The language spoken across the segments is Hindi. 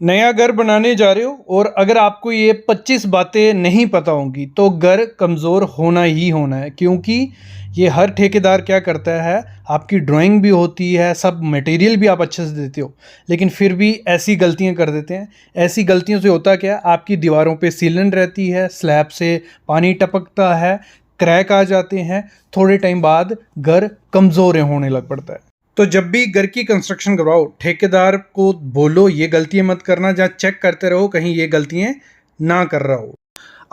नया घर बनाने जा रहे हो और अगर आपको ये 25 बातें नहीं पता होंगी तो घर कमज़ोर होना ही होना है, क्योंकि ये हर ठेकेदार क्या करता है, आपकी ड्राइंग भी होती है, सब मटेरियल भी आप अच्छे से देते हो, लेकिन फिर भी ऐसी गलतियां कर देते हैं। ऐसी गलतियों से होता क्या है, आपकी दीवारों पे सीलन रहती है, स्लैब से पानी टपकता है, क्रैक आ जाते हैं, थोड़े टाइम बाद घर कमज़ोर होने लग पड़ता है। तो जब भी घर की कंस्ट्रक्शन करवाओ, ठेकेदार को बोलो ये गलतियां मत करना, जहाँ चेक करते रहो कहीं ये गलतियां ना कर रहा हो।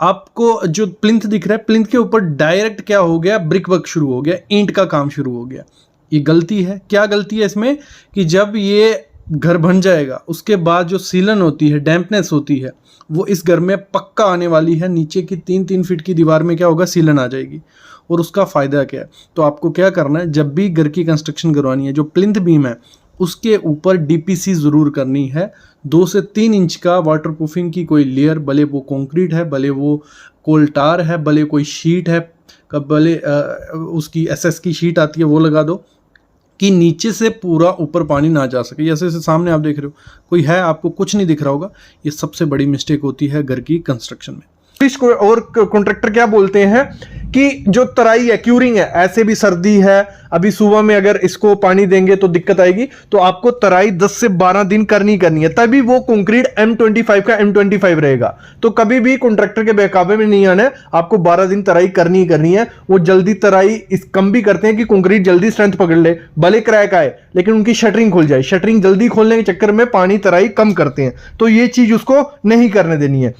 आपको जो प्लिंथ दिख रहा है, प्लिंथ के ऊपर डायरेक्ट क्या हो गया, ब्रिक वर्क शुरू हो गया, ईंट का काम शुरू हो गया। ये गलती है। क्या गलती है इसमें कि जब ये घर बन जाएगा उसके बाद जो सीलन होती है, डैम्पनेस होती है, वो इस घर में पक्का आने वाली है। नीचे की 3-3 फीट की दीवार में क्या होगा, सीलन आ जाएगी। और उसका फ़ायदा क्या है, तो आपको क्या करना है, जब भी घर की कंस्ट्रक्शन करवानी है, जो प्लिंथ बीम है उसके ऊपर डीपीसी ज़रूर करनी है। 2 से 3 इंच का वाटरप्रूफिंग की कोई लेयर, भले वो कंक्रीट है, भले वो कोल टार है, भले कोई शीट है, भले उसकी एसएस की शीट आती है वो लगा दो, कि नीचे से पूरा ऊपर पानी ना जा सके। जैसे सामने आप देख रहे हो, कोई है आपको कुछ नहीं दिख रहा होगा। ये सबसे बड़ी मिस्टेक होती है घर की कंस्ट्रक्शन में। और कॉन्ट्रैक्टर क्या बोलते हैं कि जो तराई है, क्यूरिंग है, ऐसे भी सर्दी है, अभी सुबह में अगर इसको पानी देंगे तो दिक्कत आएगी, तो आपको तराई 10 से 12 दिन करनी है, तभी वो कंक्रीट M25 का M25 रहेगा। तो कभी भी कॉन्ट्रैक्टर के बहकावे में नहीं आना है, आपको 12 दिन तराई करनी है। वो जल्दी तराई इस कम भी करते हैं कि कंक्रीट जल्दी स्ट्रेंथ पकड़ ले, भले क्रैक आए लेकिन उनकी शटरिंग खुल जाए। शटरिंग जल्दी खोलने के चक्कर में पानी तराई कम करते हैं, तो ये चीज उसको नहीं करने देनी है।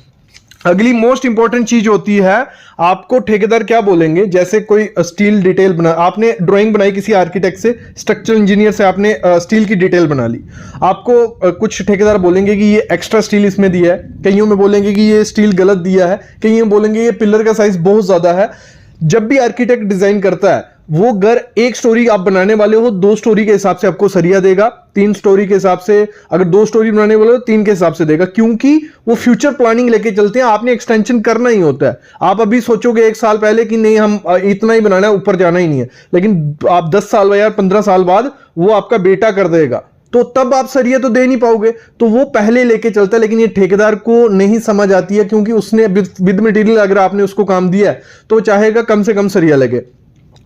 अगली मोस्ट इंपॉर्टेंट चीज होती है, आपको ठेकेदार क्या बोलेंगे, जैसे कोई स्टील डिटेल बना, आपने ड्राइंग बनाई किसी आर्किटेक्ट से, स्ट्रक्चरल इंजीनियर से आपने स्टील की डिटेल बना ली। आपको कुछ ठेकेदार बोलेंगे कि ये एक्स्ट्रा स्टील इसमें दिया है, कईयों में बोलेंगे कि ये स्टील गलत दिया है, कईयों में बोलेंगे ये पिलर का साइज बहुत ज्यादा है। जब भी आर्किटेक्ट डिजाइन करता है, वो घर 1 स्टोरी आप बनाने वाले हो, 2 स्टोरी के हिसाब से आपको सरिया देगा, 3 स्टोरी के हिसाब से, अगर 2 स्टोरी बनाने वाले हो 3 के हिसाब से देगा, क्योंकि वो फ्यूचर प्लानिंग लेके चलते हैं। आपने एक्सटेंशन करना ही होता है। आप अभी सोचोगे 1 साल पहले कि नहीं हम इतना ही बनाना है, ऊपर जाना ही नहीं है, लेकिन आप 10 साल या 15 साल बाद वो आपका बेटा कर देगा, तो तब आप सरिया तो दे नहीं पाओगे। तो वो पहले लेके चलता है, लेकिन ये ठेकेदार को नहीं समझ आती है, क्योंकि उसने विद मटेरियल अगर आपने उसको काम दिया है तो चाहेगा कम से कम सरिया लगे।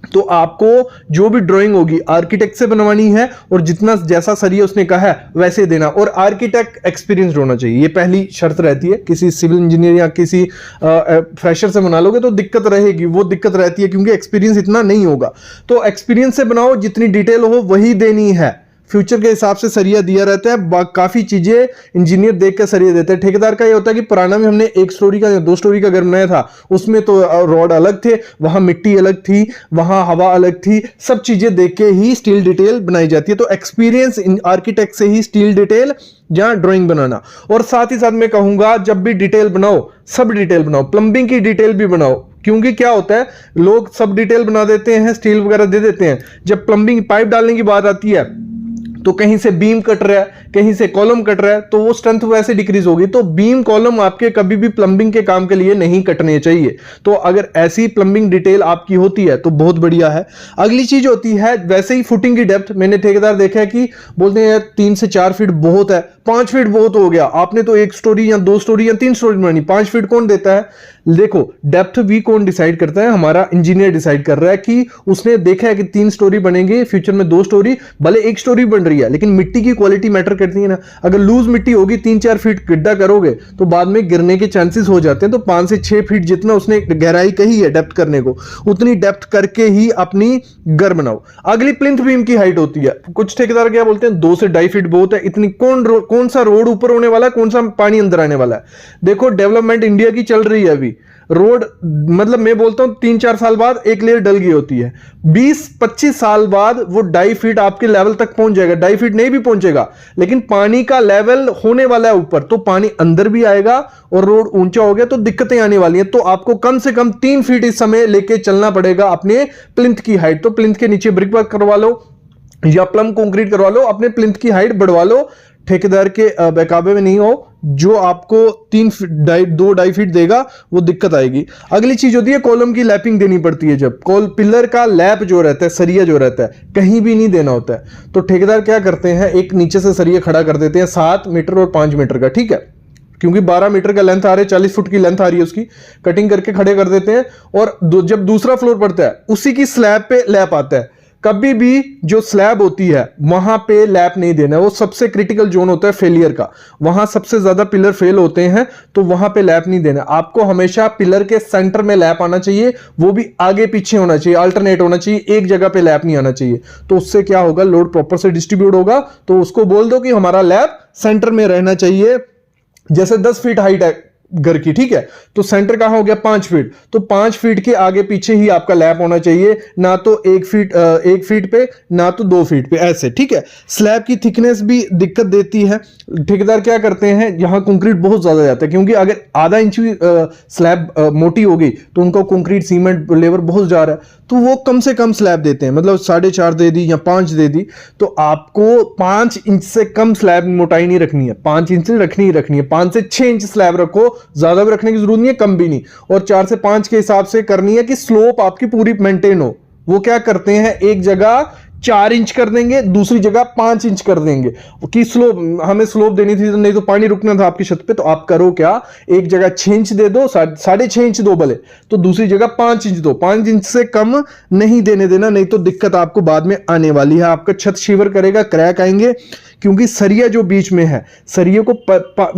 तो आपको जो भी ड्राइंग होगी आर्किटेक्ट से बनवानी है, और जितना जैसा सरिया उसने कहा है वैसे देना, और आर्किटेक्ट एक्सपीरियंस्ड होना चाहिए। ये पहली शर्त रहती है। किसी सिविल इंजीनियर या किसी फ्रेशर से बना लोगे तो दिक्कत रहेगी, वो दिक्कत रहती है क्योंकि एक्सपीरियंस इतना नहीं होगा। तो एक्सपीरियंस से बनाओ, जितनी डिटेल हो वही देनी है। फ्यूचर के हिसाब से सरिया दिया रहता है, काफी चीजें इंजीनियर देख कर सरिया देते हैं। ठेकेदार का ये होता है कि पुराना में हमने 1 स्टोरी का या 2 स्टोरी का घर बनाया था, उसमें तो रॉड अलग थे, वहां मिट्टी अलग थी, वहां हवा अलग थी, सब चीजें देख के ही स्टील डिटेल बनाई जाती है। तो एक्सपीरियंस आर्किटेक्ट से ही स्टील डिटेल या ड्राइंग बनाना। और साथ ही साथ मैं कहूंगा, जब भी डिटेल बनाओ, सब डिटेल बनाओ, प्लंबिंग की डिटेल भी बनाओ, क्योंकि क्या होता है, लोग सब डिटेल बना देते हैं, स्टील वगैरह दे देते हैं, जब प्लंबिंग पाइप डालने की बात आती है तो कहीं से बीम कट रहा है, कहीं से कॉलम कट रहा है, तो वो स्ट्रेंथ वैसे डिक्रीज होगी। तो बीम कॉलम आपके कभी भी प्लंबिंग के काम के लिए नहीं कटने चाहिए। तो अगर ऐसी प्लंबिंग डिटेल आपकी होती है तो बहुत बढ़िया है। अगली चीज होती है, वैसे ही फुटिंग की डेप्थ। मैंने ठेकेदार देखा है कि बोलते हैं 3 से 4 फीट बहुत है, 5 फीट बहुत हो गया, आपने तो 1 स्टोरी या 2 स्टोरी या 3 स्टोरी बनानी, 5 फीट कौन देता है? देखो, डेप्थ भी कौन डिसाइड करता है? हमारा इंजीनियर डिसाइड कर रहा है कि उसने देखा है कि 3 स्टोरी बनेंगे, फ्यूचर में 2 स्टोरी, भले 1 स्टोरी बन रही है, लेकिन मिट्टी की क्वालिटी मैटर करती है ना। अगर लूज मिट्टी होगी, 3-4 फीट गड्ढा करोगे तो बाद में गिरने के चांसेस हो जाते हैं। तो 5 से 6 फीट जितना उसने गहराई कही है डेप्थ करने को, उतनी डेप्थ करके ही अपनी घर बनाओ। अगली प्लिंथ बीम की हाइट होती है। कुछ ठेकेदार क्या बोलते हैं, 2 से 2.5 फीट बहुत है। इतनी कौन सा रोड ऊपर होने वाला है, कौन सा पानी अंदर आने वाला है? देखो, डेवलपमेंट इंडिया की चल रही है अभी। रोड मतलब मैं बोलता हूं 3-4 साल बाद एक लेयर डल गई होती है, 20-25 साल बाद वो 2.5 फीट आपके लेवल तक पहुंच जाएगा। 2.5 फीट नहीं भी पहुंचेगा, लेकिन पानी का लेवल होने वाला है ऊपर, तो पानी अंदर भी आएगा और रोड ऊंचा हो गया तो दिक्कतें आने वाली हैं। तो आपको कम से कम 3 फीट इस समय लेके चलना पड़ेगा अपने प्लिंथ की हाइट। तो प्लिंथ के नीचे ब्रिक वर्क करवा लो या प्लम कंक्रीट करवा लो, अपने प्लिंथ की हाइट बढ़वा लो। ठेकेदार के बहकावे में नहीं हो, जो आपको 2-2.5 फीट देगा वो दिक्कत आएगी। अगली चीज होती है कॉलम की लैपिंग देनी पड़ती है। जब पिलर का लैप जो रहता है, सरिया जो रहता है, कहीं भी नहीं देना होता है, तो ठेकेदार क्या करते हैं, एक नीचे से सरिया खड़ा कर देते हैं 7 मीटर और 5 मीटर का, ठीक है, क्योंकि 12 मीटर का लेंथ आ रही है, 40 फुट की लेंथ आ रही है, उसकी कटिंग करके खड़े कर देते हैं। और जब दूसरा फ्लोर पड़ता है उसी की स्लैब पे लैप आता है। कभी भी जो स्लैब होती है वहां पे लैप नहीं देना है, वो सबसे क्रिटिकल जोन होता है फेलियर का, वहां सबसे ज्यादा पिलर फेल होते हैं, तो वहां पे लैप नहीं देना। आपको हमेशा पिलर के सेंटर में लैप आना चाहिए, वो भी आगे पीछे होना चाहिए, अल्टरनेट होना चाहिए, एक जगह पे लैप नहीं आना चाहिए। तो उससे क्या होगा, लोड प्रॉपर से डिस्ट्रीब्यूट होगा। तो उसको बोल दो कि हमारा लैप सेंटर में रहना चाहिए। जैसे 10 फीट हाइट है घर की, ठीक है, तो सेंटर कहां हो गया 5 फीट, तो 5 फीट के आगे पीछे ही आपका लैप होना चाहिए, ना तो 1 फीट पे, ना तो 2 फीट पे, ऐसे, ठीक है। स्लैब की थिकनेस भी दिक्कत देती है। ठेकेदार क्या करते हैं, यहां कंक्रीट बहुत ज्यादा जाता है, क्योंकि अगर आधा इंच भी स्लैब मोटी हो गई तो उनका कंक्रीट सीमेंट लेबर बहुत जा रहा है, तो वो कम से कम स्लैब देते हैं, मतलब 4.5 दे दी या 5 दे दी। तो आपको 5 इंच से कम स्लैब मोटाई नहीं रखनी है, 5 इंच रखनी ही रखनी है। 5 से 6 इंच स्लैब रखो, ज्यादा भी रखने की जरूरत नहीं है, कम भी नहीं। और 4 से 5 के हिसाब से करनी है कि स्लोप आपकी पूरी मेंटेन हो। वो क्या करते हैं, एक जगह 4 इंच कर देंगे, दूसरी जगह 5 इंच कर देंगे कि स्लोप, हमें स्लोप देनी थी, नहीं तो पानी रुकना था आपकी छत पे। तो आप करो क्या, एक जगह 6 इंच दे दो, 6.5 इंच दो भले, तो दूसरी जगह 5 इंच दो। 5 इंच से कम नहीं देने देना, नहीं तो दिक्कत आपको बाद में आने वाली है। आपका छत शिवर करेगा, क्रैक आएंगे, क्योंकि सरिया जो बीच में है, सरिया को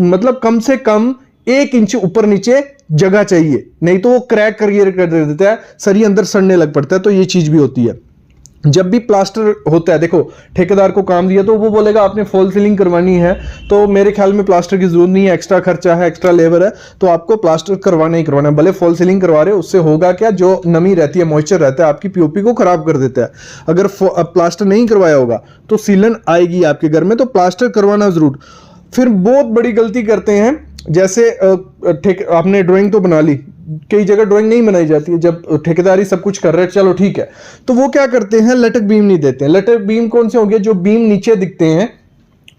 मतलब कम से कम 1 इंच ऊपर नीचे जगह चाहिए, नहीं तो वो क्रैक कर देता है, सरिया अंदर सड़ने लग पड़ता है। तो ये चीज भी होती है। जब भी प्लास्टर होता है, देखो ठेकेदार को काम दिया तो वो बोलेगा आपने फॉल सीलिंग करवानी है, तो मेरे ख्याल में प्लास्टर की जरूरत नहीं है, एक्स्ट्रा खर्चा है, एक्स्ट्रा लेबर है, तो आपको प्लास्टर करवाना ही करवाना है। भले फॉल सीलिंग करवा रहे हो, उससे होगा क्या, जो नमी रहती है, मॉइस्चर रहता है, आपकी पीओपी को खराब कर देता है। अगर प्लास्टर नहीं करवाया होगा तो सीलन आएगी आपके घर में, तो प्लास्टर करवाना जरूर। फिर बहुत बड़ी गलती करते हैं, जैसे आपने ड्राइंग तो बना ली, कई जगह ड्राइंग नहीं बनाई जाती है, जब ठेकेदारी सब कुछ कर रहे हैं, चलो ठीक है, तो वो क्या करते हैं, लटक बीम नहीं देते हैं। लटक बीम कौन से हो गए, जो बीम नीचे दिखते हैं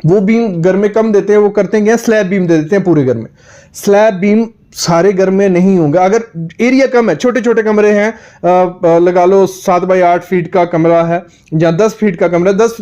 वो बीम घर में कम देते हैं, वो करते हैं स्लैब बीम दे देते हैं पूरे घर में। स्लैब बीम सारे घर में नहीं होंगे, अगर एरिया कम है, छोटे छोटे कमरे हैं, लगा लो 7 बाई 8 फीट का कमरा है या 10 फीट का कमरा, 10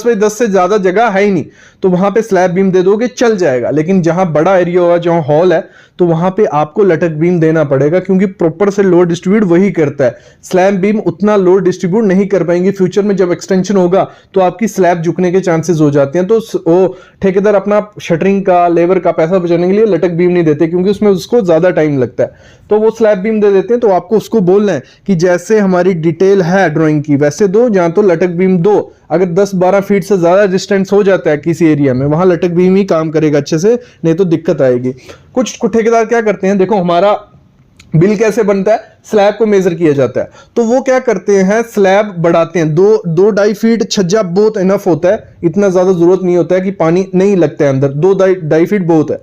बाई 10 से ज्यादा जगह है ही नहीं, तो वहां पे स्लैब बीम दे दोगे चल जाएगा। लेकिन जहां बड़ा एरिया होगा, जहां हॉल है, तो वहां पे आपको लटक बीम देना पड़ेगा, क्योंकि प्रॉपर से लोड डिस्ट्रीब्यूट वही करता है। स्लैब बीम उतना लोड डिस्ट्रीब्यूट नहीं कर पाएंगे। फ्यूचर में जब एक्सटेंशन होगा तो आपकी स्लैब झुकने के चांसेस हो जाते हैं। तो वो ठेकेदार अपना शटरिंग का, लेबर का पैसा बचाने के लिए लटक बीम नहीं देते, क्योंकि उसमें उसको ज्यादा टाइम लगता है, तो वो स्लैब बीम दे देते हैं। तो आपको उसको बोलना है कि जैसे हमारी डिटेल है ड्राइंग की वैसे दो, जहां तो लटक बीम दो। अगर 10-12 फीट से ज्यादा डिस्टेंस हो जाता है किसी एरिया में, वहां लटक बीम ही काम करेगा अच्छे से, नहीं तो दिक्कत आएगी। कुछ ठेकेदार क्या करते हैं, देखो हमारा बिल कैसे बनता है, स्लैब को मेजर किया जाता है, तो वो क्या करते हैं, स्लैब बढ़ाते हैं। 2-2.5 फीट छज्जा बहुत इनफ होता है, इतना ज्यादा जरूरत नहीं होता है कि पानी नहीं लगता है अंदर, 2-2.5 फीट बहुत है।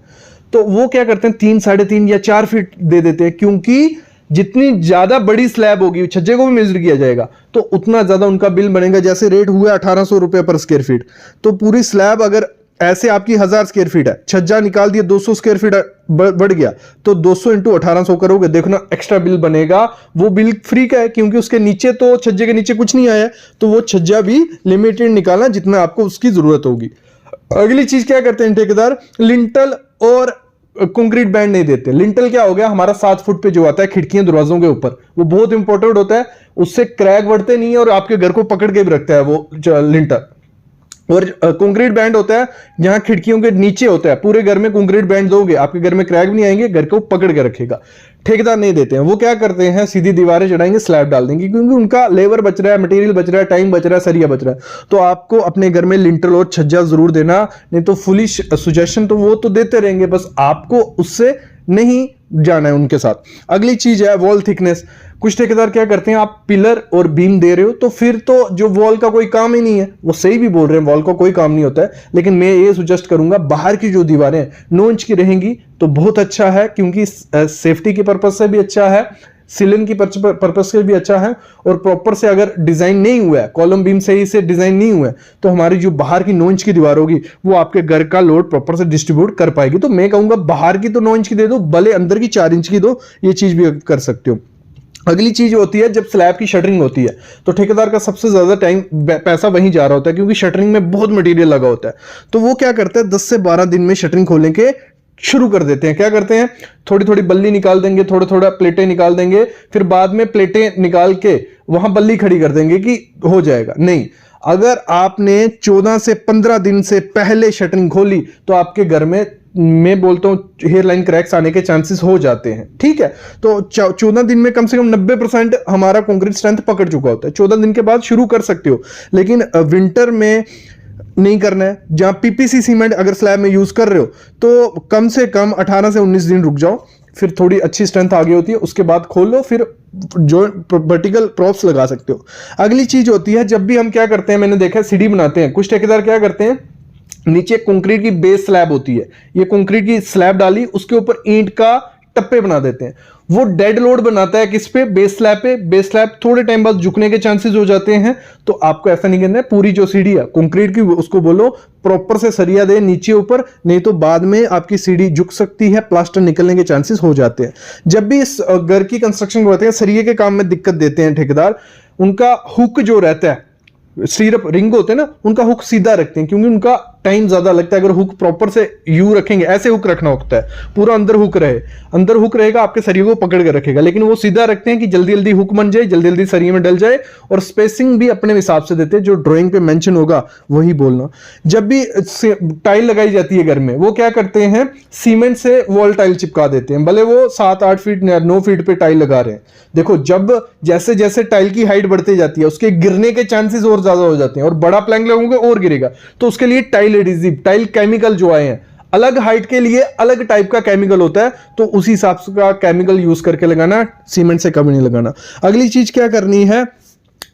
तो वो क्या करते हैं 3-3.5 या 4 फीट दे देते हैं, क्योंकि जितनी ज्यादा बड़ी स्लैब होगी, छज्जे को भी मेजर किया जाएगा, तो उतना ज्यादा उनका बिल बनेगा। जैसे रेट हुआ 1800 रुपए पर स्क्वायर फीट, तो पूरी स्लैब अगर ऐसे आपकी 1000 स्क्वायर फीट है, छज्जा निकाल दिया 200 स्क्वायर फीट बढ़ गया, तो 200 इंटू 1800 करोगे, देखना एक्स्ट्रा बिल बनेगा। वो बिल फ्री का है, क्योंकि उसके नीचे तो छज्जे के नीचे कुछ नहीं आया, तो वो छज्जा भी लिमिटेड निकालना जितना आपको उसकी जरूरत होगी। अगली चीज क्या करते हैं ठेकेदार, लिंटल और कंक्रीट बैंड नहीं देते। लिंटल क्या हो गया, हमारा 7 फुट पे जो आता है खिड़कियां दरवाजों के ऊपर, वो बहुत इंपॉर्टेंट होता है, उससे क्रैक बढ़ते नहीं है और आपके घर को पकड़ के भी रखता है वो लिंटल। और कंक्रीट बैंड होता है जहां खिड़कियों के नीचे होता है, पूरे घर में कंक्रीट बैंड दोगे आपके घर में क्रैक भी नहीं आएंगे, घर को पकड़ के रखेगा। ठेकेदार नहीं देते हैं, वो क्या करते हैं सीधी दीवारें चढ़ाएंगे, स्लैब डाल देंगे, क्योंकि उनका लेबर बच रहा है, मटेरियल बच रहा है, टाइम बच रहा है, सरिया बच रहा है। तो आपको अपने घर में लिंटल और छज्जा जरूर देना, नहीं तो फुली सजेशन तो वो तो देते रहेंगे, बस आपको उससे नहीं जाना है उनके साथ। अगली चीज है वॉल थिकनेस। कुछ ठेकेदार क्या करते हैं, आप पिलर और बीम दे रहे हो तो फिर तो जो वॉल का कोई काम ही नहीं है, वो सही भी बोल रहे हैं, वॉल का कोई काम नहीं होता है, लेकिन मैं ये सजेस्ट करूंगा बाहर की जो दीवारें 9 इंच की रहेंगी तो बहुत अच्छा है, क्योंकि सेफ्टी के पर्पज से भी अच्छा है, सीलन की पर्पस के भी अच्छा है, और प्रॉपर से अगर डिजाइन नहीं हुआ है, कॉलम बीम सही से डिजाइन नहीं हुआ है, तो हमारी जो बाहर की 9 इंच की दीवार होगी वो आपके घर का लोड प्रॉपर से डिस्ट्रीब्यूट कर पाएगी। तो मैं कहूंगा बाहर की तो 9 इंच की दे दो, भले अंदर की 4 इंच की दो, ये चीज भी कर सकते हो। अगली चीज होती है जब स्लैब की शटरिंग होती है तो ठेकेदार का सबसे ज्यादा टाइम पैसा वहीं जा रहा होता है, क्योंकि शटरिंग में बहुत मटेरियल लगा होता है। तो वो क्या करता है 10 से 12 दिन में शटरिंग खोलने के शुरू कर देते हैं। क्या करते हैं, थोड़ी थोड़ी बल्ली निकाल देंगे, थोड़ा थोड़ा प्लेटें निकाल देंगे, फिर बाद में प्लेटें निकाल के वहां बल्ली खड़ी कर देंगे कि हो जाएगा। नहीं, अगर आपने 14 से 15 दिन से पहले शटरिंग खोली तो आपके घर में मैं बोलता हूं हेयर लाइन क्रैक्स आने के चांसेस हो जाते हैं। ठीक है, तो 14 दिन में कम से कम 90% हमारा कंक्रीट स्ट्रेंथ पकड़ चुका होता है। 14 दिन के बाद शुरू कर सकते हो, लेकिन विंटर में नहीं करना है। जहां पीपीसी सीमेंट अगर स्लैब में यूज कर रहे हो तो कम से कम 18 से 19 दिन रुक जाओ, फिर थोड़ी अच्छी स्ट्रेंथ आ गई होती है, उसके बाद खोल लो, फिर जो वर्टिकल प्रॉप्स लगा सकते हो। अगली चीज होती है जब भी हम क्या करते हैं, मैंने देखा है सीढ़ी बनाते हैं, कुछ ठेकेदार क्या करते हैं, नीचे कंक्रीट की बेस स्लैब होती है, ये कंक्रीट की स्लैब डाली, उसके ऊपर ईंट का टप्पे बना देते हैं। वो डेड लोड बनाता है किस पे, बेस स्लैब पे। बेस स्लैब थोड़े टाइम बाद झुकने के चांसेस हो जाते हैं, तो आपको ऐसा नहीं करना है। पूरी जो सीढ़ी है कंक्रीट की उसको बोलो प्रॉपर से सरिया दे नीचे ऊपर, नहीं तो बाद में आपकी सीढ़ी झुक सकती है, प्लास्टर निकलने के चांसेस हो जाते हैं। जब भी इस घर की कंस्ट्रक्शन करते हैं, सरिये के काम में दिक्कत देते हैं ठेकेदार, उनका हुक जो रहता है, स्टीरअप रिंग होते हैं ना, उनका हुक सीधा रखते हैं, क्योंकि उनका टाइम ज्यादा लगता है। अगर हुक प्रॉपर से यू रखेंगे, ऐसे हुक रखना होता है, पूरा अंदर हुक रहे, अंदर हुक रहेगा, आपके सरिये को पकड़ कर रखेगा, लेकिन वो सीधा रखते हैं कि जल्दी जल्दी हुक बन जाए, जल्दी जल्दी सरिये में डल जाए, और स्पेसिंग भी अपने हिसाब से देते हैं, जो ड्राइंग पे मेंशन होगा वही बोलना। जब भी टाइल लगाई जाती है घर में, वो क्या करते हैं, सीमेंट से वॉल टाइल चिपका देते हैं, भले वो 7-8 फीट 9 फीट पे टाइल लगा रहे हैं। देखो, जब जैसे जैसे टाइल की हाइट बढ़ती जाती है, उसके गिरने के चांसेस और ज्यादा हो जाते हैं, और बड़ा प्लैंक लगोगे और गिरेगा। तो उसके लिए टाइल एडिसिव, टाइल केमिकल जो आए हैं, अलग हाइट के लिए अलग टाइप का केमिकल होता है, तो उसी हिसाब से का केमिकल यूज करके लगाना, सीमेंट से कभी नहीं लगाना। अगली चीज क्या करनी है,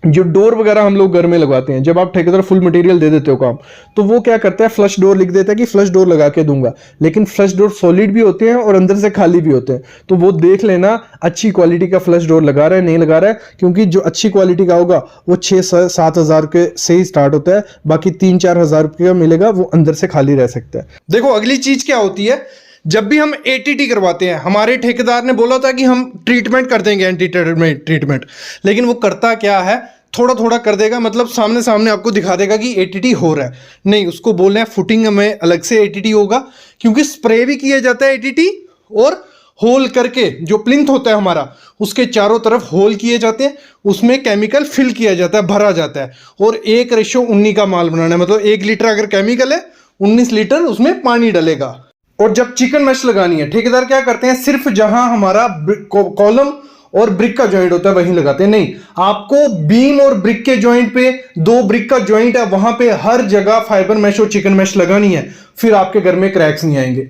जो डोर वगैरह हम लोग घर में लगवाते हैं, जब आप ठेकेदार फुल मटेरियल दे देते हो काम, तो वो क्या करता है, फ्लश डोर लिख देता है कि फ्लश डोर लगा के दूंगा, लेकिन फ्लश डोर सॉलिड भी होते हैं और अंदर से खाली भी होते हैं। तो वो देख लेना अच्छी क्वालिटी का फ्लश डोर लगा रहा है नहीं लगा रहा है, क्योंकि जो अच्छी क्वालिटी का होगा वो 6-7 हज़ार के से ही स्टार्ट होता है, बाकी 3-4 हज़ार रुपये का मिलेगा, वो अंदर से खाली रह सकता है। देखो, अगली चीज क्या होती है, जब भी हम एटीटी करवाते हैं, हमारे ठेकेदार ने बोला था कि हम ट्रीटमेंट कर देंगे, एंटी ट्रीटमेंट, लेकिन वो करता क्या है, थोड़ा थोड़ा कर देगा, मतलब सामने सामने आपको दिखा देगा कि एटीटी हो रहा है। नहीं, उसको बोलना है फुटिंग में अलग से एटीटी होगा, क्योंकि स्प्रे भी किया जाता है एटीटी, और होल करके जो प्लिंथ होता है हमारा, उसके चारों तरफ होल किए जाते हैं, उसमें केमिकल फिल किया जाता है, भरा जाता है, और 1:19 का माल बनाना है। मतलब 1 लीटर अगर केमिकल है, 19 लीटर उसमें पानी डलेगा। और जब चिकन मैश लगानी है, ठेकेदार क्या करते हैं, सिर्फ जहां हमारा कॉलम और ब्रिक का जॉइंट होता है वहीं लगाते हैं। नहीं, आपको बीम और ब्रिक के जॉइंट पे, 2 ब्रिक का जॉइंट है वहां पे हर जगह फाइबर मैश और चिकन मैश लगानी है, फिर आपके घर में क्रैक्स नहीं आएंगे।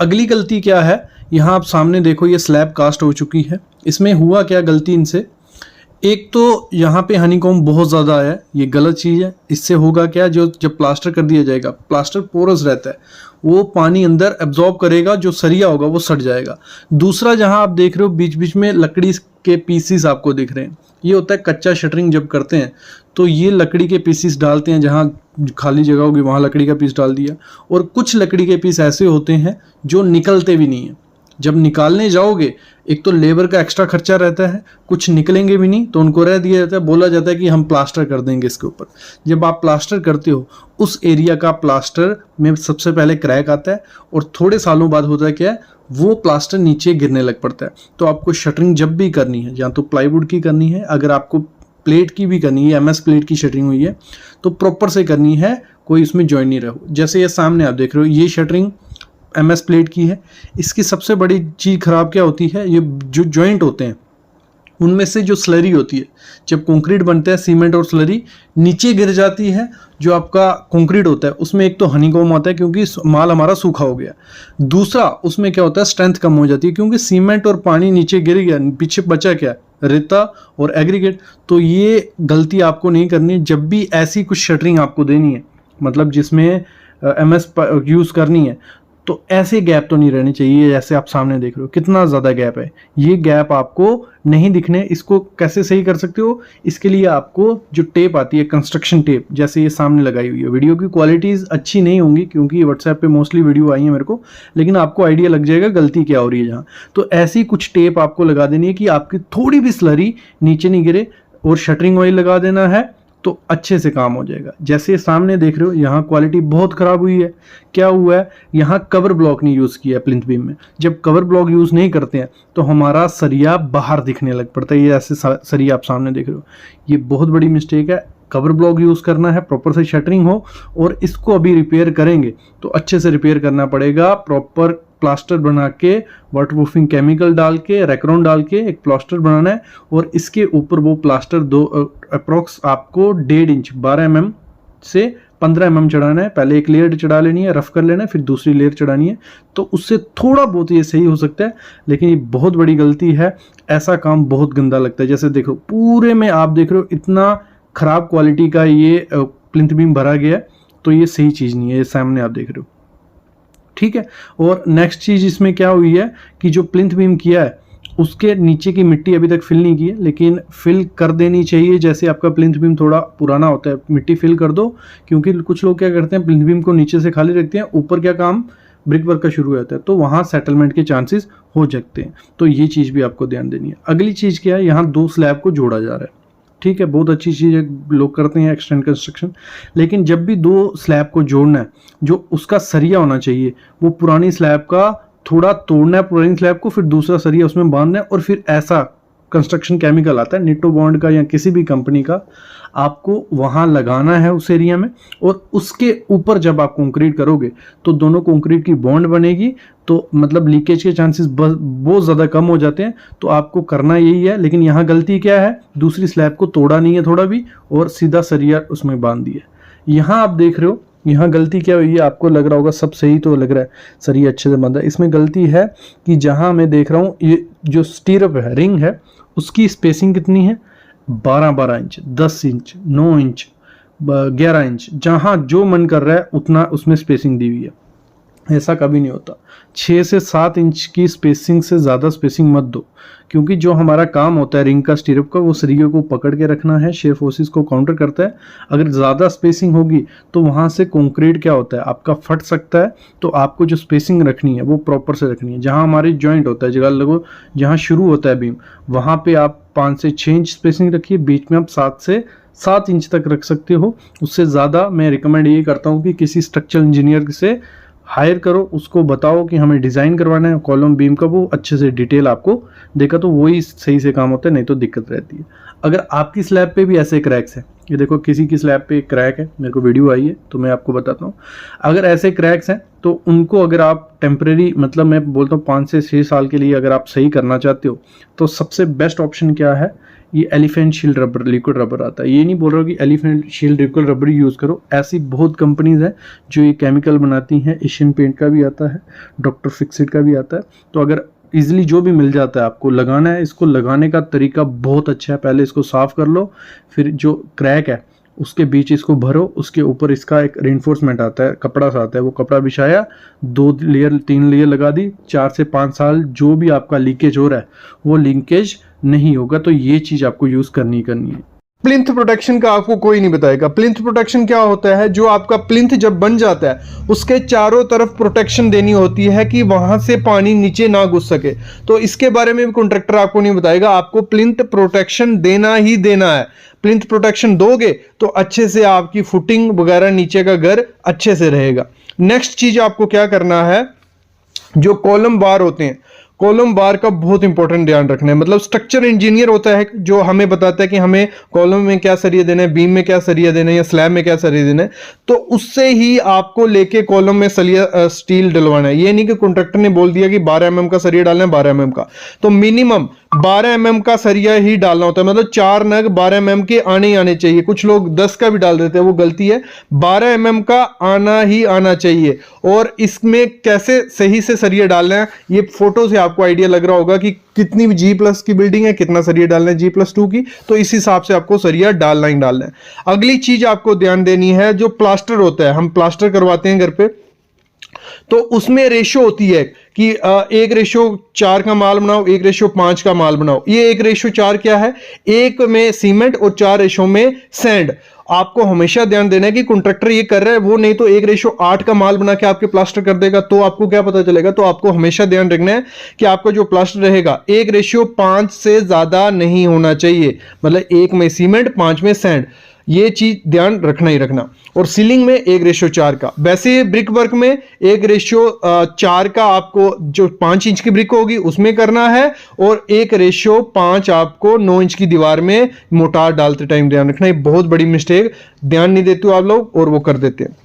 अगली गलती क्या है, यहाँ आप सामने देखो, ये स्लैब कास्ट हो चुकी है। इसमें हुआ क्या गलती इनसे, एक तो यहाँ पे हनीकॉम्ब बहुत ज़्यादा है, ये गलत चीज़ है। इससे होगा क्या, जो जब प्लास्टर कर दिया जाएगा, प्लास्टर पोरस रहता है, वो पानी अंदर एब्जॉर्ब करेगा, जो सरिया होगा वो सट जाएगा। दूसरा, जहाँ आप देख रहे हो बीच बीच में लकड़ी के पीसीस आपको दिख रहे हैं, ये होता है कच्चा शटरिंग जब करते हैं तो ये लकड़ी के पीसीस डालते हैं, जहाँ खाली जगह होगी वहाँ लकड़ी का पीस डाल दिया। और कुछ लकड़ी के पीस ऐसे होते हैं जो निकलते भी नहीं हैं। जब निकालने जाओगे, एक तो लेबर का एक्स्ट्रा खर्चा रहता है, कुछ निकलेंगे भी नहीं, तो उनको रह दिया जाता है, बोला जाता है कि हम प्लास्टर कर देंगे इसके ऊपर। जब आप प्लास्टर करते हो, उस एरिया का प्लास्टर में सबसे पहले क्रैक आता है, और थोड़े सालों बाद होता है क्या है, वो प्लास्टर नीचे गिरने लग पड़ता है। तो आपको शटरिंग जब भी करनी है, या तो प्लाईवुड की करनी है, अगर आपको प्लेट की भी करनी है, MS प्लेट की शटरिंग हुई है, तो प्रॉपर से करनी है, कोई इसमें जॉइंट नहीं रहो। जैसे ये सामने आप देख रहे हो, ये शटरिंग MS प्लेट की है। इसकी सबसे बड़ी चीज़ ख़राब क्या होती है, ये जो जॉइंट होते हैं उनमें से जो स्लरी होती है, जब कंक्रीट बनता है, सीमेंट और स्लरी नीचे गिर जाती है, जो आपका कंक्रीट होता है उसमें एक तो हनीकॉम्ब आता है, क्योंकि माल हमारा सूखा हो गया। दूसरा, उसमें क्या होता है, स्ट्रेंथ कम हो जाती है, क्योंकि सीमेंट और पानी नीचे गिर गया, पीछे बचा क्या, रेता और एग्रीगेट। तो ये गलती आपको नहीं करनी। जब भी ऐसी कुछ शटरिंग आपको देनी है, मतलब जिसमें MS यूज़ करनी है, तो ऐसे गैप तो नहीं रहने चाहिए। जैसे आप सामने देख रहे हो कितना ज़्यादा गैप है, ये गैप आपको नहीं दिखने। इसको कैसे सही कर सकते हो, इसके लिए आपको जो टेप आती है कंस्ट्रक्शन टेप, जैसे ये सामने लगाई हुई है, वीडियो की क्वालिटीज़ अच्छी नहीं होंगी क्योंकि व्हाट्सएप पे मोस्टली वीडियो आई है मेरे को, लेकिन आपको आइडिया लग जाएगा गलती क्या हो रही है जहाँ। तो ऐसी कुछ टेप आपको लगा देनी है कि आपकी थोड़ी भी स्लरी नीचे नहीं गिरे, और शटरिंग ऑयल लगा देना है तो अच्छे से काम हो जाएगा। जैसे सामने देख रहे हो यहाँ क्वालिटी बहुत ख़राब हुई है। क्या हुआ है, यहाँ कवर ब्लॉक नहीं यूज़ किया है प्लिंथ बीम में। जब कवर ब्लॉक यूज़ नहीं करते हैं तो हमारा सरिया बाहर दिखने लग पड़ता है। ये ऐसे सरिया आप सामने देख रहे हो, ये बहुत बड़ी मिस्टेक है। कवर ब्लॉक यूज़ करना है, प्रॉपर से शटरिंग हो, और इसको अभी रिपेयर करेंगे तो अच्छे से रिपेयर करना पड़ेगा। प्रॉपर प्लास्टर बना के, वाटरप्रूफिंग केमिकल डाल के, रेक्रोन डाल के एक प्लास्टर बनाना है, और इसके ऊपर वो प्लास्टर अप्रोक्स आपको 1.5 इंच 12 mm से 15 mm चढ़ाना है। पहले एक लेयर चढ़ा लेनी है, रफ कर लेना है, फिर दूसरी लेयर चढ़ानी है, तो उससे थोड़ा बहुत ये सही हो सकता है। लेकिन ये बहुत बड़ी गलती है, ऐसा काम बहुत गंदा लगता है। जैसे देखो पूरे में आप देख रहे हो इतना ख़राब क्वालिटी का ये प्लिंथ बीम भरा गया है, तो ये सही चीज़ नहीं है। ये सामने आप देख रहे हो, ठीक है। और नेक्स्ट चीज़ इसमें क्या हुई है कि जो प्लिंथ बीम किया है उसके नीचे की मिट्टी अभी तक फिल नहीं की है, लेकिन फिल कर देनी चाहिए। जैसे आपका प्लिंथ बीम थोड़ा पुराना होता है, मिट्टी फिल कर दो, क्योंकि कुछ लोग क्या करते हैं प्लिंथ बीम को नीचे से खाली रखते हैं, ऊपर क्या काम ब्रिक वर्क का शुरू होता है, तो वहाँ सेटलमेंट के चांसेस हो सकते हैं। तो ये चीज़ भी आपको ध्यान देनी है। अगली चीज़ क्या है, यहाँ 2 स्लैब को जोड़ा जा रहा है, ठीक है, बहुत अच्छी चीज़ है, लोग करते हैं एक्सटेंड कंस्ट्रक्शन। लेकिन जब भी 2 स्लैब को जोड़ना है, जो उसका सरिया होना चाहिए वो पुरानी स्लैब का थोड़ा तोड़ना है, पुरानी स्लैब को, फिर दूसरा सरिया उसमें बांधना है, और फिर ऐसा कंस्ट्रक्शन केमिकल आता है निटो बॉन्ड का या किसी भी कंपनी का, आपको वहाँ लगाना है उस एरिया में। और उसके ऊपर जब आप कंक्रीट करोगे तो दोनों कंक्रीट की बॉन्ड बनेगी, तो मतलब लीकेज के चांसेस बहुत ज़्यादा कम हो जाते हैं। तो आपको करना यही है। लेकिन यहाँ गलती क्या है, दूसरी स्लैब को तोड़ा नहीं है थोड़ा भी, और सीधा सरिया उसमें बांध दिया। यहाँ आप देख रहे हो यहाँ गलती क्या हुई है, आपको लग रहा होगा सब सही तो लग रहा है, सरिया अच्छे से बांधा। इसमें गलती है कि जहाँ मैं देख रहा हूँ ये जो स्टीरअप है, रिंग है, उसकी स्पेसिंग कितनी है, 12-12 इंच, 10 इंच, 9 इंच, 11 इंच, जहाँ जो मन कर रहा है उतना उसमें स्पेसिंग दी हुई है। ऐसा कभी नहीं होता। 6 से 7 इंच की स्पेसिंग से ज़्यादा स्पेसिंग मत दो, क्योंकि जो हमारा काम होता है रिंग का, स्टीरअप का, वो सरिये को पकड़ के रखना है, शेयर फोर्सेस को काउंटर करता है। अगर ज़्यादा स्पेसिंग होगी तो वहाँ से कंक्रीट क्या होता है आपका फट सकता है। तो आपको जो स्पेसिंग रखनी है वो प्रॉपर से रखनी है। जहाँ हमारे जॉइंट होता है, जगह लगो जहाँ शुरू होता है बीम, वहाँ पे आप 5 से 6 इंच स्पेसिंग रखिए, बीच में आप 7 से 7 इंच तक रख सकते हो। उससे ज़्यादा मैं रिकमेंड ये करता हूँ कि किसी स्ट्रक्चरल इंजीनियर से हायर करो, उसको बताओ कि हमें डिज़ाइन करवाना है कॉलम बीम का, वो अच्छे से डिटेल आपको देगा, तो वही सही से काम होता है, नहीं तो दिक्कत रहती है। अगर आपकी स्लैब पे भी ऐसे क्रैक्स हैं, ये देखो किसी की स्लैब पे क्रैक है, मेरे को वीडियो आई है तो मैं आपको बताता हूँ। अगर ऐसे क्रैक्स हैं तो उनको अगर आप टेम्परेरी, मतलब मैं बोलता हूँ 5 से 6 साल के लिए अगर आप सही करना चाहते हो, तो सबसे बेस्ट ऑप्शन क्या है, ये elephant shield rubber, liquid rubber आता है। ये नहीं बोल रहा हूँ कि elephant shield liquid rubber use करो, ऐसी बहुत कंपनीज हैं जो ये केमिकल बनाती हैं। एशियन पेंट का भी आता है, डॉक्टर फिक्सिट का भी आता है। तो अगर इजीली जो भी मिल जाता है आपको लगाना है। इसको लगाने का तरीका बहुत अच्छा है, पहले इसको साफ़ कर लो, फिर जो क्रैक है उसके बीच इसको भरो, उसके ऊपर इसका एक रेनफोर्समेंट आता है, कपड़ा सा आता है, वो कपड़ा बिछाया, 2 लेयर 3 लेयर लगा दी, 4 से 5 साल जो भी आपका लीकेज हो रहा है वो लीकेज नहीं होगा। तो ये चीज़ आपको यूज़ करनी है। प्लिंथ प्रोटेक्शन का आपको कोई नहीं बताएगा। प्लिंथ प्रोटेक्शन क्या होता है, जो आपका प्लिंथ जब बन जाता है उसके चारों तरफ प्रोटेक्शन देनी होती है कि वहां से पानी नीचे ना घुस सके। तो इसके बारे में भी कॉन्ट्रैक्टर आपको नहीं बताएगा, आपको प्लिंथ प्रोटेक्शन देना ही देना है। प्लिंथ प्रोटेक्शन दोगे तो अच्छे से आपकी फुटिंग वगैरह नीचे का घर अच्छे से रहेगा। नेक्स्ट चीज आपको क्या करना है, जो कॉलम बार होते हैं, कॉलम बार का बहुत इंपॉर्टेंट ध्यान रखना है। मतलब स्ट्रक्चर इंजीनियर होता है जो हमें बताता है कि हमें कॉलम में क्या सरिया देना है, बीम में क्या सरिया देना है या स्लैब में क्या सरिया देना है, तो उससे ही आपको लेके कॉलम में सरिया स्टील डलवाना है। ये नहीं कि कॉन्ट्रैक्टर ने बोल दिया कि 12 mm का सरिया डालना है 12 mm का, तो मिनिमम 12 mm का सरिया ही डालना होता है। मतलब 4 नग 12 mm के आने ही आने चाहिए। कुछ लोग 10 का भी डाल देते हैं, वो गलती है। 12 mm का आना ही आना चाहिए। और इसमें कैसे सही से सरिया डालना है, ये फोटो से आपको आइडिया लग रहा होगा कि कितनी G+ की बिल्डिंग है, कितना सरिया डालना है G+2 की, तो इस हिसाब से आपको सरिया डालना ही डालना है। अगली चीज आपको ध्यान देनी है, जो प्लास्टर होता है, हम प्लास्टर करवाते हैं घर पे, तो उसमें रेशो होती है कि 1:4 का माल बनाओ, 1:5 का माल बनाओ। ये 1:4 क्या है, 1 में सीमेंट और 4 रेशो में सैंड। आपको हमेशा ध्यान देना है कि कॉन्ट्रैक्टर ये कर रहा है, वो नहीं तो 1:8 का माल बना के आपके प्लास्टर कर देगा, तो आपको क्या पता चलेगा। तो आपको हमेशा ध्यान रखना है कि आपका जो प्लास्टर रहेगा 1:5 से ज्यादा नहीं होना चाहिए, मतलब 1 में सीमेंट 5 में सैंड, ये चीज ध्यान रखना ही रखना। और सीलिंग में 1:4 का। वैसे ब्रिक वर्क में 1:4 का आपको जो 5 इंच की ब्रिक होगी उसमें करना है, और 1:5 आपको 9 इंच की दीवार में मोटार डालते टाइम ध्यान रखना। ये बहुत बड़ी मिस्टेक, ध्यान नहीं देते हो आप लोग और वो कर देते हैं।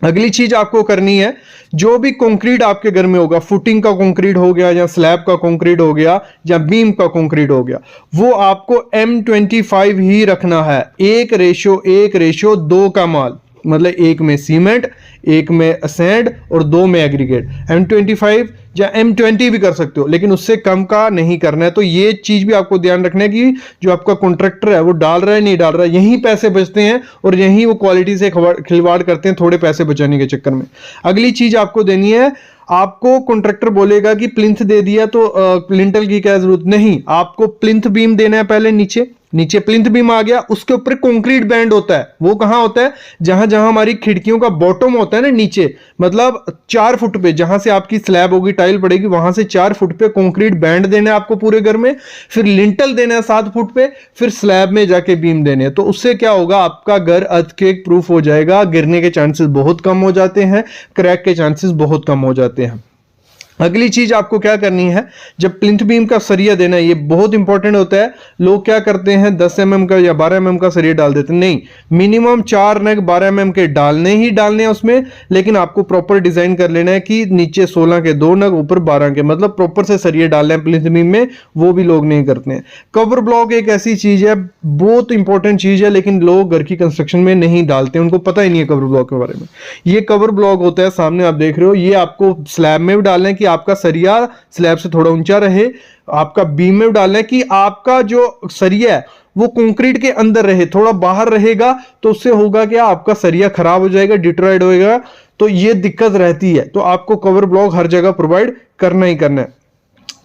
अगली चीज आपको करनी है, जो भी कंक्रीट आपके घर में होगा, फुटिंग का कंक्रीट हो गया या स्लैब का कंक्रीट हो गया या बीम का कंक्रीट हो गया, वो आपको M25 ही रखना है। 1:1:2 का माल, मतलब 1 में सीमेंट, 1 में सैंड और 2 में एग्रीगेट। M25 या M20 भी कर सकते हो, लेकिन उससे कम का नहीं करना है। तो ये चीज भी आपको ध्यान रखना है कि जो आपका कॉन्ट्रैक्टर है वो डाल रहा है नहीं डाल रहा है, यहीं पैसे बचते हैं और यहीं वो क्वालिटी से खिलवाड़ करते हैं थोड़े पैसे बचाने के चक्कर में। अगली चीज आपको देनी है, आपको कॉन्ट्रैक्टर बोलेगा कि प्लिंथ दे दिया तो लिंटल की क्या जरूरत नहीं, आपको प्लिंथ बीम देना है पहले। नीचे प्लिंथ बीम आ गया, उसके ऊपर कंक्रीट बैंड होता है। वो कहां होता है, जहां जहां हमारी खिड़कियों का बॉटम होता है ना नीचे, मतलब 4 फुट पे जहां से आपकी स्लैब होगी, टाइल पड़ेगी, वहां से 4 फुट पे कंक्रीट बैंड देना है आपको पूरे घर में। फिर लिंटल देना है 7 फुट पे, फिर स्लैब में जाके बीम देने हैं। तो उससे क्या होगा, आपका घर अर्थक्वेक प्रूफ हो जाएगा, गिरने के चांसेस बहुत कम हो जाते हैं, क्रैक के चांसेस बहुत कम हो जाते हैं। अगली चीज आपको क्या करनी है, जब प्लिंथ बीम का सरिया देना है, ये बहुत इंपॉर्टेंट होता है। लोग क्या करते हैं 10 mm का या 12 mm का सरिया डाल देते हैं, नहीं, मिनिमम 4 नग 12 mm के डालने ही डालने हैं उसमें। लेकिन आपको प्रॉपर डिजाइन कर लेना है कि नीचे 16 के 2 नग, ऊपर 12 के, मतलब प्रॉपर से सरिया डालना है प्लिंथ बीम में, वो भी लोग नहीं करते हैं। कवर ब्लॉक एक ऐसी चीज है, बहुत इंपॉर्टेंट चीज है, लेकिन लोग घर की कंस्ट्रक्शन में नहीं डालते, उनको पता ही नहीं है कवर ब्लॉक के बारे में। ये कवर ब्लॉक होता है, सामने आप देख रहे हो, ये आपको स्लैब में भी डालना है कि आपका सरिया स्लैब से थोड़ा ऊंचा रहे, आपका बीम में डालना है कि आपका जो सरिया है वो कंक्रीट के अंदर रहे, थोड़ा बाहर रहेगा तो उससे होगा क्या, आपका सरिया खराब हो जाएगा, डिट्रॉयड होएगा, तो ये दिक्कत रहती है। तो आपको कवर ब्लॉक हर जगह प्रोवाइड करना ही करना है।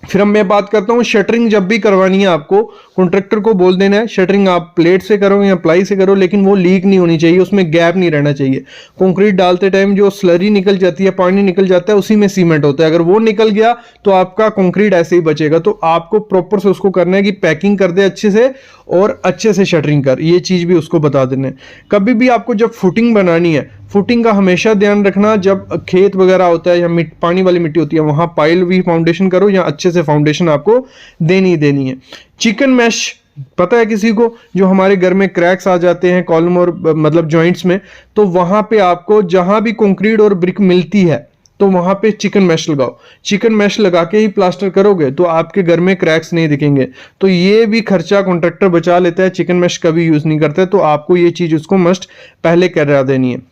फिर हम मैं बात करता हूं, शटरिंग जब भी करवानी है आपको कॉन्ट्रैक्टर को बोल देना है, शटरिंग आप प्लेट से करो या प्लाई से करो, लेकिन वो लीक नहीं होनी चाहिए, उसमें गैप नहीं रहना चाहिए। कंक्रीट डालते टाइम जो स्लरी निकल जाती है, पानी निकल जाता है, उसी में सीमेंट होता है, अगर वो निकल गया तो आपका कंक्रीट ऐसे ही बचेगा। तो आपको प्रॉपर से उसको करना है कि पैकिंग कर दे अच्छे से और अच्छे से शटरिंग कर, ये चीज भी उसको बता देना है। कभी भी आपको जब फुटिंग बनानी है, फुटिंग का हमेशा ध्यान रखना, जब खेत वगैरह होता है या पानी वाली मिट्टी होती है, वहां पाइल भी फाउंडेशन करो या अच्छे से फाउंडेशन आपको देनी है। चिकन मैश पता है किसी को, जो हमारे घर में क्रैक्स आ जाते हैं कॉलम और मतलब जॉइंट्स में, तो वहां पे आपको जहां भी कंक्रीट और ब्रिक मिलती है तो वहां पे चिकन मैश लगाओ। चिकन मैश लगा के ही प्लास्टर करोगे तो आपके घर में क्रैक्स नहीं दिखेंगे। तो ये भी खर्चा कॉन्ट्रैक्टर बचा लेता है, चिकन मैश कभी यूज नहीं करता है, तो आपको ये चीज उसको मस्ट पहले करा देनी है।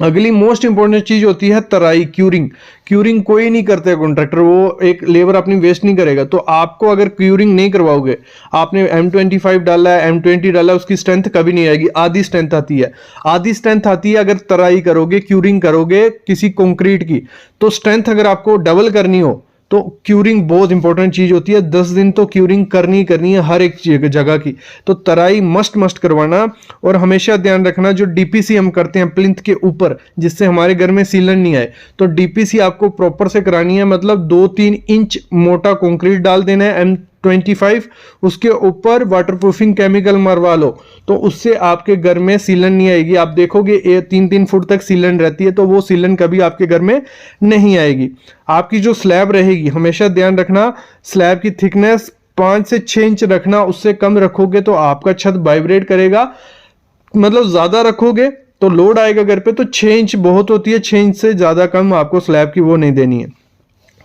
अगली मोस्ट इंपॉर्टेंट चीज होती है तराई, क्यूरिंग। क्यूरिंग कोई नहीं करता है कॉन्ट्रैक्टर, वो एक लेबर अपनी वेस्ट नहीं करेगा। तो आपको अगर क्यूरिंग नहीं करवाओगे, आपने M25 डाला है, M20 डाला है, उसकी स्ट्रेंथ कभी नहीं आएगी, आधी स्ट्रेंथ आती है। आधी स्ट्रेंथ आती है अगर तराई करोगे, क्यूरिंग करोगे किसी कंक्रीट की, तो स्ट्रेंथ अगर आपको डबल करनी हो तो क्यूरिंग बहुत इंपॉर्टेंट चीज होती है। 10 दिन तो क्यूरिंग करनी है हर एक जगह की। तो तराई मस्ट करवाना, और हमेशा ध्यान रखना जो डीपीसी हम करते हैं प्लिंथ के ऊपर, जिससे हमारे घर में सीलन नहीं आए, तो डीपीसी आपको प्रॉपर से करानी है, मतलब 2-3 इंच मोटा कंक्रीट डाल देना है M25, उसके ऊपर वाटरप्रूफिंग केमिकल मरवा लो, तो उससे आपके घर में सीलन नहीं आएगी। आप देखोगे 3-3 फुट तक सीलन रहती है, तो वो सीलन कभी आपके घर में नहीं आएगी। आपकी जो स्लैब रहेगी, हमेशा ध्यान रखना स्लैब की थिकनेस 5 से 6 इंच रखना, उससे कम रखोगे तो आपका छत वाइब्रेट करेगा, मतलब ज्यादा रखोगे तो लोड आएगा घर पे। तो 6 इंच बहुत होती है, 6 इंच से ज्यादा कम आपको स्लैब की वो नहीं देनी है।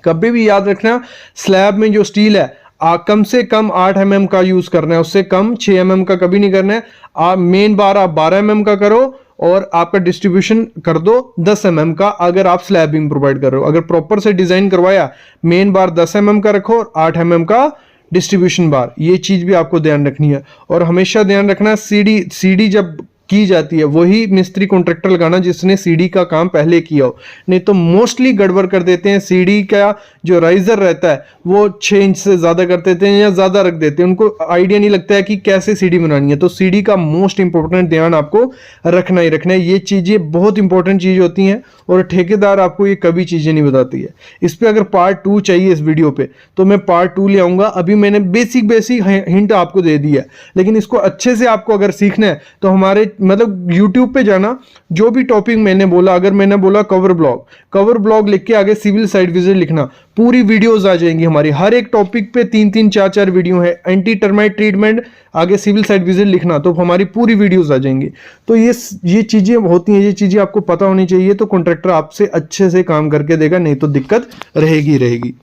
कभी भी याद रखना स्लैब में जो स्टील है कम से कम 8 mm का यूज करना है, उससे कम 6 mm का कभी नहीं करना है। मेन बार आप 12 mm का करो और आपका डिस्ट्रीब्यूशन कर दो 10 mm का, अगर आप स्लैब बीम प्रोवाइड कर रहे हो। अगर प्रॉपर से डिजाइन करवाया, मेन बार 10 mm का रखो और 8 mm का डिस्ट्रीब्यूशन बार, ये चीज भी आपको ध्यान रखनी है। और हमेशा ध्यान रखना सीढ़ी जब की जाती है वही मिस्त्री कॉन्ट्रैक्टर लगाना जिसने सीढ़ी का काम पहले किया हो, नहीं तो मोस्टली गड़बड़ कर देते हैं। सीढ़ी का जो राइजर रहता है वो 6 इंच से ज़्यादा कर देते हैं या ज़्यादा रख देते हैं, उनको आइडिया नहीं लगता है कि कैसे सीढ़ी बनानी है। तो सीढ़ी का मोस्ट इंपॉर्टेंट ध्यान आपको रखना ही रखना है। ये चीज़ें बहुत इंपॉर्टेंट चीज़ होती हैं और ठेकेदार आपको ये कभी चीज़ें नहीं बताती है। इस पर अगर पार्ट 2 चाहिए इस वीडियो पे तो मैं पार्ट 2 ले आऊँगा। अभी मैंने बेसिक हिंट आपको दे दिया है, लेकिन इसको अच्छे से आपको अगर सीखना है तो हमारे मतलब यूट्यूब पे जाना, जो भी टॉपिक मैंने बोला, अगर मैंने बोला कवर ब्लॉग लिख के आगे सिविल साइट विजिट लिखना, पूरी वीडियोस आ जाएंगी हमारी। हर एक टॉपिक पे 3-3 4-4 वीडियो है। एंटी टर्माइट ट्रीटमेंट आगे सिविल साइट विजिट लिखना, तो हमारी पूरी वीडियोस आ जाएंगी। तो ये चीजें होती हैं, ये चीजें आपको पता होनी चाहिए, तो कॉन्ट्रैक्टर आपसे अच्छे से काम करके देगा, नहीं तो दिक्कत रहेगी।